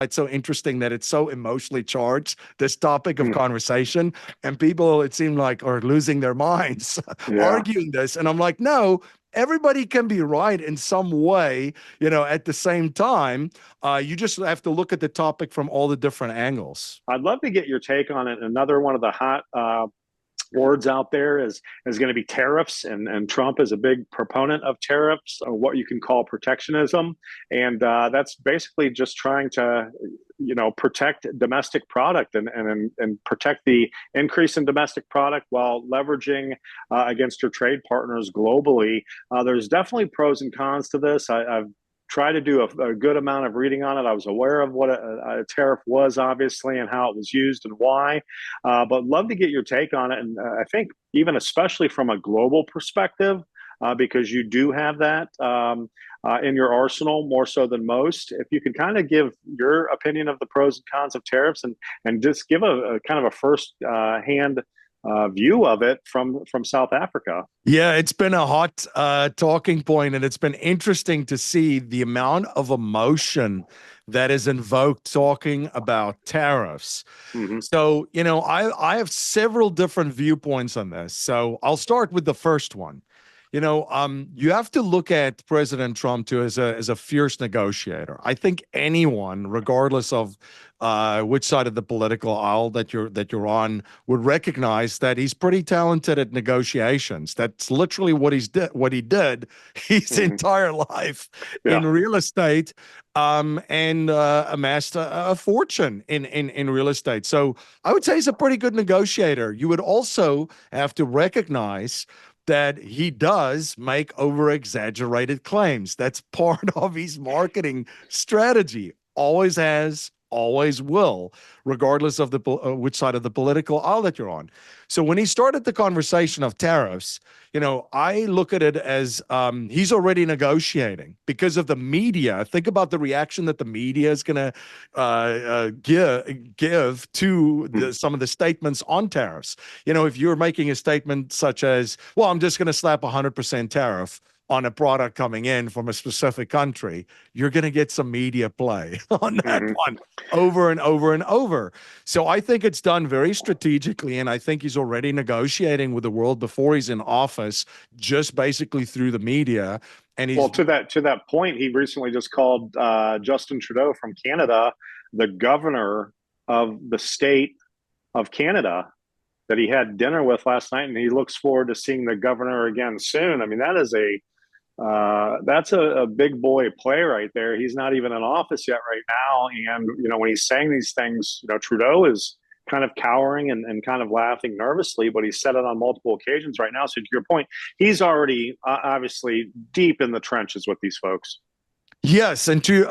It's so interesting that it's so emotionally charged, this topic of Hmm. conversation, and people, it seemed like, are losing their minds Yeah. arguing this. And I'm like, no, everybody can be right in some way, at the same time. You just have to look at the topic from all the different angles. I'd love to get your take on it. Another one of the hot words out there is going to be tariffs, and Trump is a big proponent of tariffs, or what you can call protectionism, and that's basically just trying to protect domestic product and protect the increase in domestic product while leveraging against your trade partners globally. There's definitely pros and cons to this. I've try to do a good amount of reading on it. I was aware of what a tariff was, obviously, and how it was used and why. But love to get your take on it. And I think even especially from a global perspective, because you do have that in your arsenal more so than most. If you could kind of give your opinion of the pros and cons of tariffs, and just give a kind of a first hand view of it from South Africa. Yeah, it's been a hot talking point, and it's been interesting to see the amount of emotion that is invoked talking about tariffs. Mm-hmm. So, I have several different viewpoints on this. So I'll start with the first one. You have to look at President Trump too as a fierce negotiator. I think anyone, regardless of which side of the political aisle that you're on, would recognize that he's pretty talented at negotiations. That's literally what he did his Mm-hmm. entire life Yeah. in real estate, and amassed a fortune in real estate. So I would say he's a pretty good negotiator. You would also have to recognize that he does make over-exaggerated claims. That's part of his marketing strategy. Always has, always will, regardless of which side of the political aisle that you're on. So when he started the conversation of tariffs, I look at it as he's already negotiating because of the media. Think about the reaction that the media is going to give to some of the statements on tariffs. If you're making a statement such as, well, I'm just going to slap 100% tariff on a product coming in from a specific country, you're going to get some media play on that Mm-hmm. one over and over and over. So I think it's done very strategically, and I think he's already negotiating with the world before he's in office, just basically through the media. And Well, to that point, he recently just called Justin Trudeau from Canada the governor of the state of Canada that he had dinner with last night, and he looks forward to seeing the governor again soon. I mean, that's a big boy play right there. He's not even in office yet right now, and when he's saying these things, Trudeau is kind of cowering and kind of laughing nervously, but he said it on multiple occasions right now. So to your point, he's already obviously deep in the trenches with these folks. Yes, and to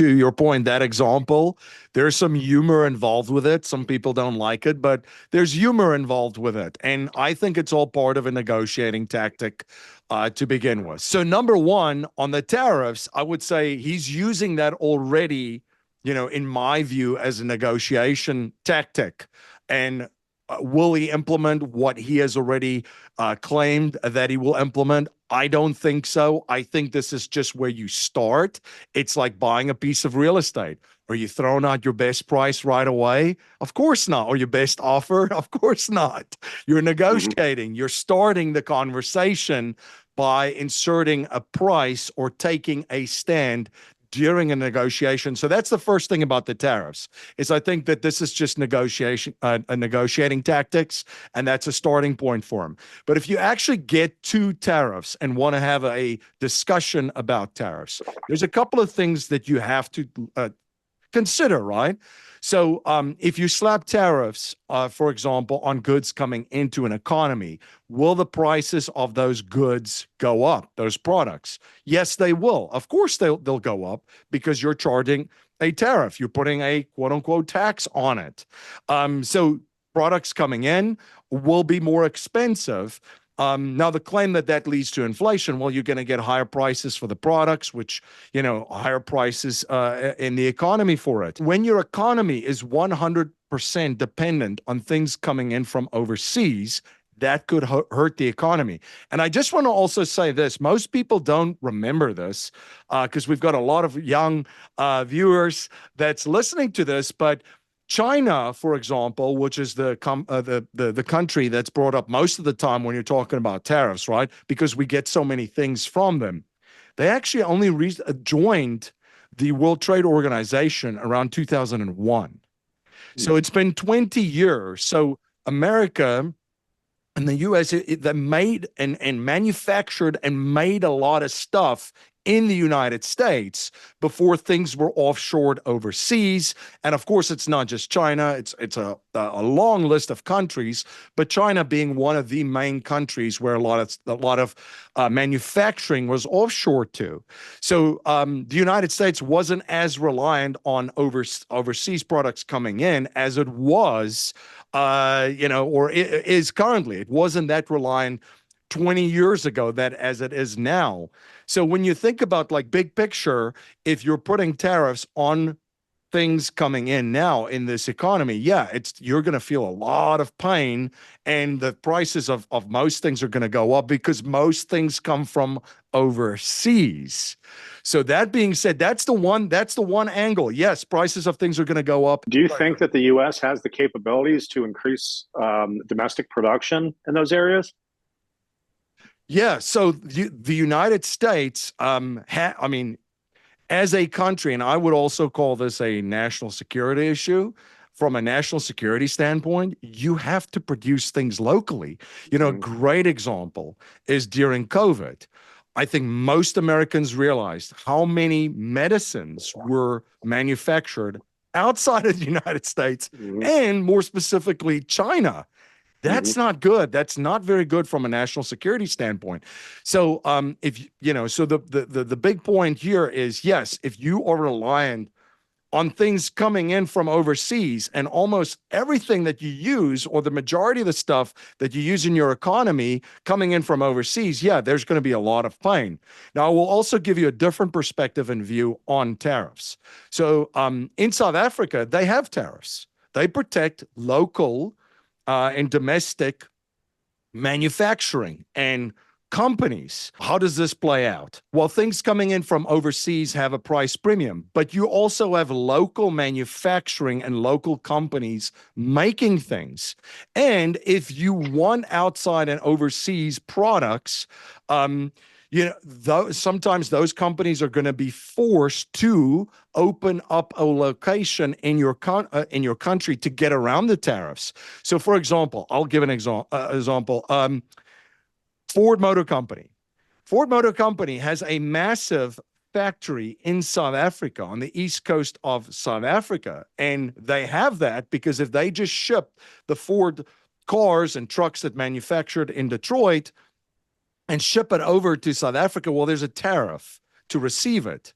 your point, that example, there's some humor involved with it. Some people don't like it, but there's humor involved with it, and I think it's all part of a negotiating tactic to begin with. So number one, on the tariffs, I would say he's using that already, in my view, as a negotiation tactic. And will he implement what he has already claimed that he will implement? I don't think so. I think this is just where you start. It's like buying a piece of real estate. Are you throwing out your best price right away? Of course not. Or your best offer? Of course not. You're Mm-hmm. negotiating. You're starting the conversation by inserting a price or taking a stand during a negotiation. So that's the first thing about the tariffs, is I think that this is just negotiating tactics, and that's a starting point for them. But if you actually get to tariffs and want to have a discussion about tariffs, there's a couple of things that you have to consider, right? So if you slap tariffs, for example, on goods coming into an economy, will the prices of those goods go up, those products? Yes, they will. Of course, they'll go up because you're charging a tariff. You're putting a quote unquote tax on it. So products coming in will be more expensive. Now, the claim that leads to inflation, well, you're going to get higher prices for the products, which, higher prices in the economy for it. When your economy is 100% dependent on things coming in from overseas, that could hurt the economy. And I just want to also say this. Most people don't remember this because we've got a lot of young viewers that's listening to this, but China, for example, which is the country that's brought up most of the time when you're talking about tariffs, right? Because we get so many things from them. They actually only joined the World Trade Organization around 2001. So it's been 20 years. So America and the U.S., they made and manufactured and made a lot of stuff in the United States before things were offshored overseas. And of course, it's not just China. It's a long list of countries, but China being one of the main countries where a lot of manufacturing was offshore to. So the United States wasn't as reliant on overseas products coming in as it was, or is currently. It wasn't that reliant 20 years ago that as it is now. So when you think about like big picture, if you're putting tariffs on things coming in now in this economy, you're going to feel a lot of pain, and the prices of most things are going to go up because most things come from overseas. So that being said, that's the one angle. Yes, prices of things are going to go up. Do you think that the U.S. has the capabilities to increase domestic production in those areas? Yeah, so the United States, as a country, and I would also call this a national security issue, from a national security standpoint, you have to produce things locally. A great example is during COVID. I think most Americans realized how many medicines were manufactured outside of the United States, and more specifically, China. That's not good. That's not very good from a national security standpoint. So, so the big point here is, yes, if you are reliant on things coming in from overseas, and almost everything that you use, or the majority of the stuff that you use in your economy coming in from overseas, there's going to be a lot of pain. Now, I will also give you a different perspective and view on tariffs. So in South Africa, they have tariffs. They protect local and domestic manufacturing and companies. How does this play out? Well, things coming in from overseas have a price premium, but you also have local manufacturing and local companies making things. And if you want outside and overseas products, sometimes those companies are going to be forced to open up a location in your country to get around the tariffs. So, for example, I'll give an example. Ford Motor Company. Ford Motor Company has a massive factory in South Africa, on the east coast of South Africa, and they have that because if they just ship the Ford cars and trucks that manufactured in Detroit and ship it over to South Africa, well, there's a tariff to receive it.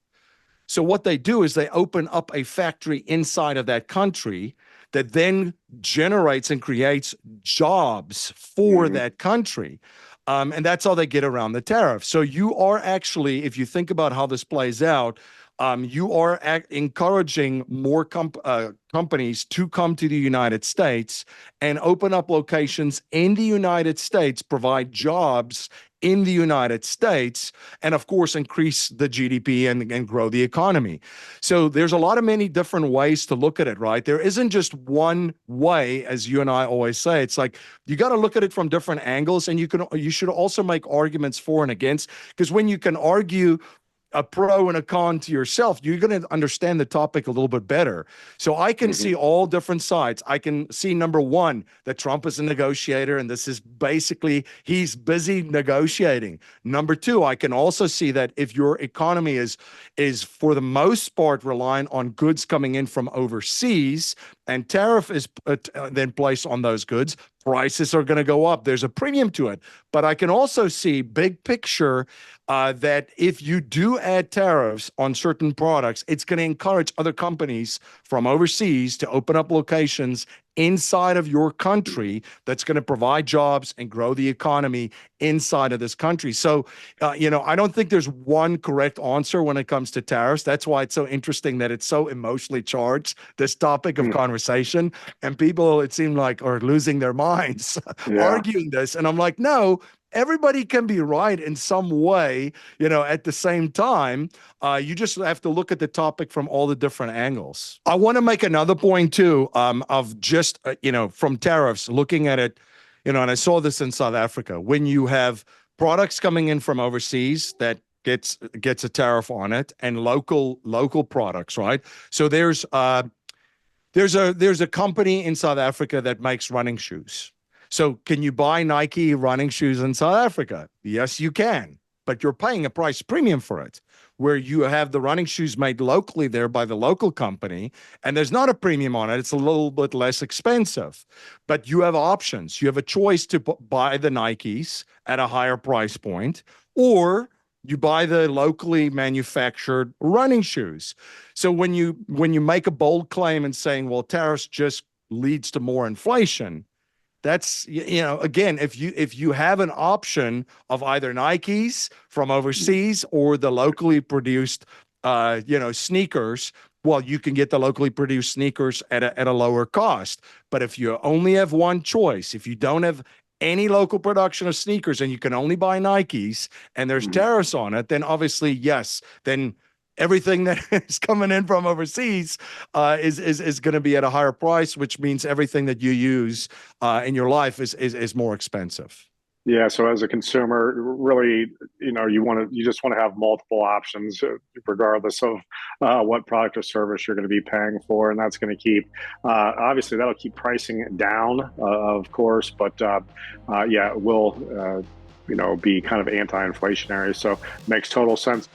So what they do is they open up a factory inside of that country that then generates and creates jobs for that country. And that's how they get around the tariff. So you are actually, if you think about how this plays out, you are encouraging more companies to come to the United States and open up locations in the United States, provide jobs in the United States, and of course, increase the GDP and grow the economy. So there's many different ways to look at it, right? There isn't just one way, as you and I always say. It's like, you got to look at it from different angles, and you should also make arguments for and against, because when you can argue a pro and a con to yourself, you're going to understand the topic a little bit better. So I can see all different sides. I can see, number one, that Trump is a negotiator, and this is basically, he's busy negotiating. Number two, I can also see that if your economy is for the most part reliant on goods coming in from overseas, and tariff is then placed on those goods, prices are going to go up. There's a premium to it. But I can also see, big picture, that if you do add tariffs on certain products, it's going to encourage other companies from overseas to open up locations inside of your country that's going to provide jobs and grow the economy inside of this country. So, I don't think there's one correct answer when it comes to tariffs. That's why it's so interesting that it's so emotionally charged, this topic of conversation. And people, it seemed like, are losing their minds arguing this. And I'm like, no, everybody can be right in some way, at the same time. You just have to look at the topic from all the different angles. I want to make another point too, of just, from tariffs, looking at it, and I saw this in South Africa, when you have products coming in from overseas that gets a tariff on it, and local products, right? So there's a company in South Africa that makes running shoes. So can you buy Nike running shoes in South Africa? Yes, you can, but you're paying a price premium for it, where you have the running shoes made locally there by the local company, and there's not a premium on it. It's a little bit less expensive, but you have options. You have a choice to buy the Nikes at a higher price point, or you buy the locally manufactured running shoes. So when you make a bold claim and saying, well, tariffs just leads to more inflation, that's, again, if you have an option of either Nikes from overseas or the locally produced, sneakers, well, you can get the locally produced sneakers at a lower cost. But if you only have one choice, if you don't have any local production of sneakers and you can only buy Nikes and there's tariffs on it, then obviously, yes, then everything that is coming in from overseas is going to be at a higher price, which means everything that you use in your life is more expensive. Yeah. So as a consumer, really, you just want to have multiple options, regardless of what product or service you're going to be paying for, and that's going to keep, obviously, that'll keep pricing down, of course, but it will, be kind of anti-inflationary. So makes total sense.